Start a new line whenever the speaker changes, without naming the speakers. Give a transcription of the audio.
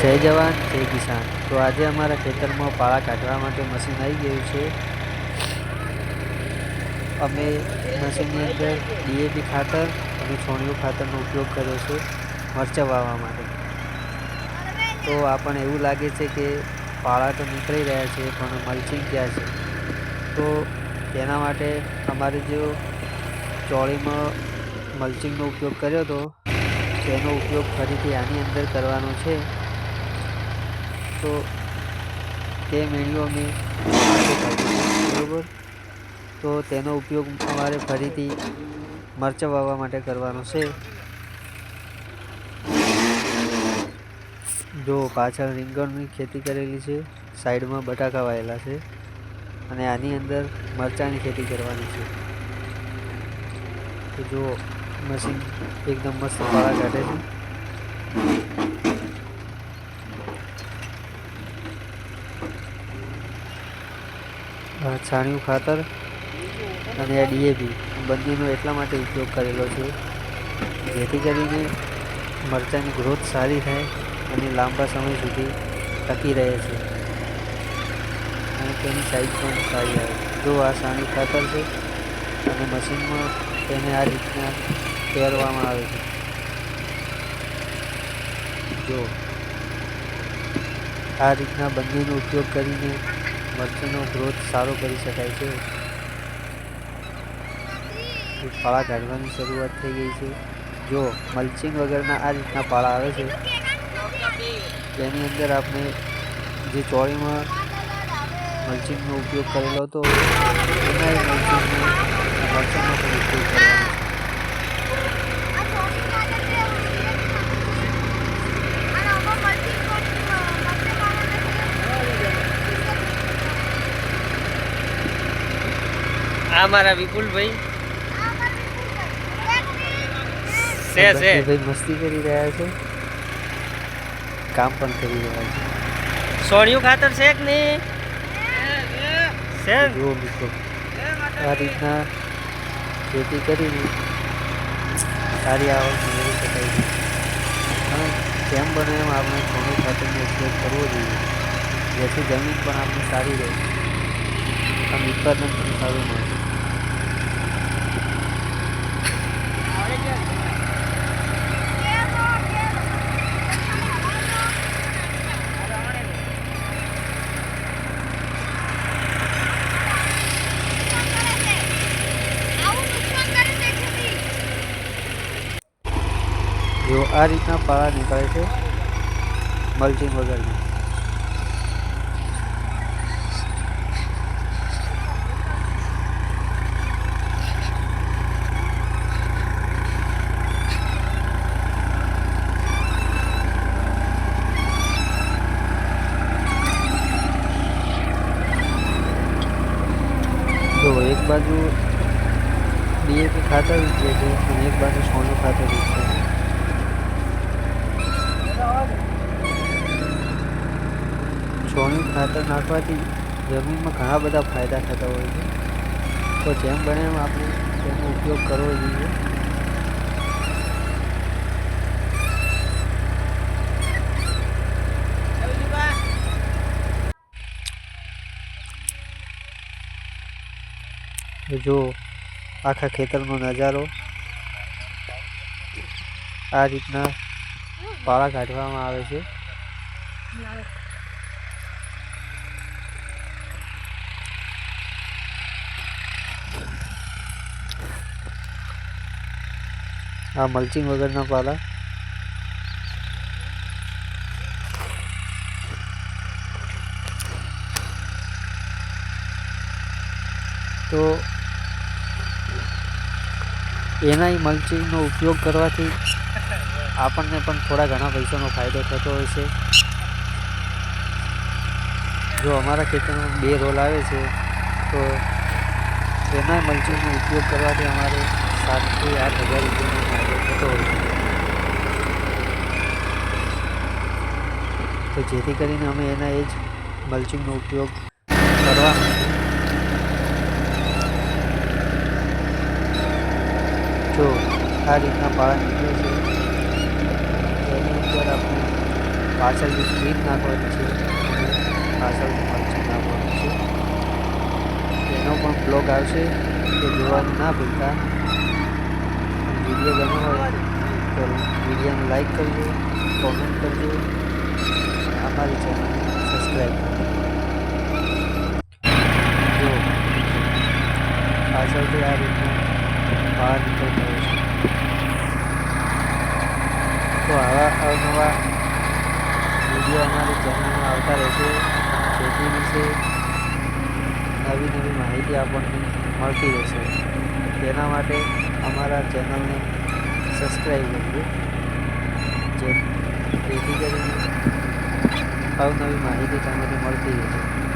જય જવાન જય કિસાન। તો આજે અમારા ખેતરમાં પાળા કાઢવા માટે મશીન આવી ગયું છે। અમે મશીનની અંદર ડીએપી ખાતર અને છોણિયું ખાતરનો ઉપયોગ કર્યો છે મરચાં વાવવા માટે। તો આપણને એવું લાગે છે કે પાળા તો નીકળી રહ્યા છે પણ મલ્ચિંગ ક્યાં છે? તો તેના માટે અમારે જો ચોળીમાં મલ્ચિંગનો ઉપયોગ કર્યો હતો તેનો ઉપયોગ ફરીથી આની અંદર કરવાનો છે। તો તે મેળ્યું અમે સાથે કાઢ્યું છે બરાબર। તો તેનો ઉપયોગ અમારે ફરીથી મરચાં વાવવા માટે કરવાનો છે। જો પાછળ રીંગણની ખેતી કરેલી છે, સાઈડમાં બટાકા વાયેલા છે અને આની અંદર મરચાંની ખેતી કરવાની છે। તો જો મશીન એકદમ મસ્ત પાળા કાઢે છે। છાણિયું ખાતર અને આ ડીએપી બંનેનો એટલા માટે ઉપયોગ કરેલો છે જેથી કરીને મરચાંની ગ્રોથ સારી થાય અને લાંબા સમય સુધી ટકી રહે છે અને તેની સાઈઝ પણ સારી આવે છે। જો આ છાણિયું ખાતર છે અને મશીનમાં તેને આ રીતના પહેરવામાં આવે છે। જો આ રીતના બંનેનો ઉપયોગ કરીને મરચાંનો ગ્રોથ સારો કરી શકાય છે। પાળા કાઢવાની શરૂઆત થઈ ગઈ છે। જો મલ્ચિંગ વગરના આ રીતના પાળા આવે છે તેની અંદર આપણે જે ચોળીમાં મલ્ચિંગનો ઉપયોગ કરેલો હતો એના મલ્ચિંગનો મરચાંમાં પણ ઉપયોગ કરવાનો છે।
આ મારા વિપુલભાઈ
ભાઈ મસ્તી કરી રહ્યા છે, કામ પણ કરી રહ્યા છે।
છોણિયું ખાતર છે કે નહીં?
જો મિત્રો આ રીતના ખેતી કરીને સારી આવક મેળવી શકાય છે અને જેમ બને એમ આપણે છોણિયું ખાતરનો ઉપયોગ કરવો જોઈએ જેથી જમીન પણ આપણી સારી રહે અને ઉત્પાદન પણ સારું મળે। જો આ રીતના પાળા નીકળે છે મલ્ચિંગ વગરના। જો એક બાજુ ડીએપી ખાતર વિકસે છે અને એક બાજુ છોણિયું ખાતર વિકસે છે। છોણિયું ખાતર નાખવાથી જમીનમાં ઘણા બધા ફાયદા થતા હોય છે તો જેમ બને એમ આપણે તેનો ઉપયોગ કરવો જોઈએ। જો આખા ખેતરનો નજારો આ રીતના પાળા કાઢવામાં આવે છે। આ મલ્ચિંગ વગરના પાળા। તો એના મલ્ચિંગનો ઉપયોગ કરવાથી આપણને પણ થોડા ઘણા પૈસાનો ફાયદો થતો હોય છે। જો અમારા ખેતરમાં 2 રોલ આવે છે તો એના મલ્ચિંગનો ઉપયોગ કરવાથી અમારે 7 થી 8 હજાર રૂપિયાનો ફાયદો થતો હોય છે। તો જેથી કરીને અમે એના એ જ મલ્ચિંગનો ઉપયોગ કરવાનો છે। જો આ રીતના પાળા નીકળે છે તેની અંદર આપણે પાછળથી ક્રીમ નાખવાની છે અને પાછળથી મરચું નાખવાનું છે. એનો પણ બ્લોગ આવશે તે જોવાનું ના ભૂલતા. અને વિડીયો ગમ્યો હોય તો વિડીયોને લાઈક કરજો, કોમેન્ટ કરજો અને અમારી ચેનલને સબસ્ક્રાઈબ કરજો. જો પાછળથી આ રીતના બહાર નીકળતો હોય છે. તો આવા અવનવા વિડીયો અમારી ચેનલમાં આવતા રહેશે. ખેતી વિશે નવી નવી માહિતી આપણને મળતી રહેશે. તેના માટે અમારા ચેનલને સબસ્ક્રાઈબ કરજો, જેથી કરીને અવનવી માહિતી તમને મળતી રહેશે.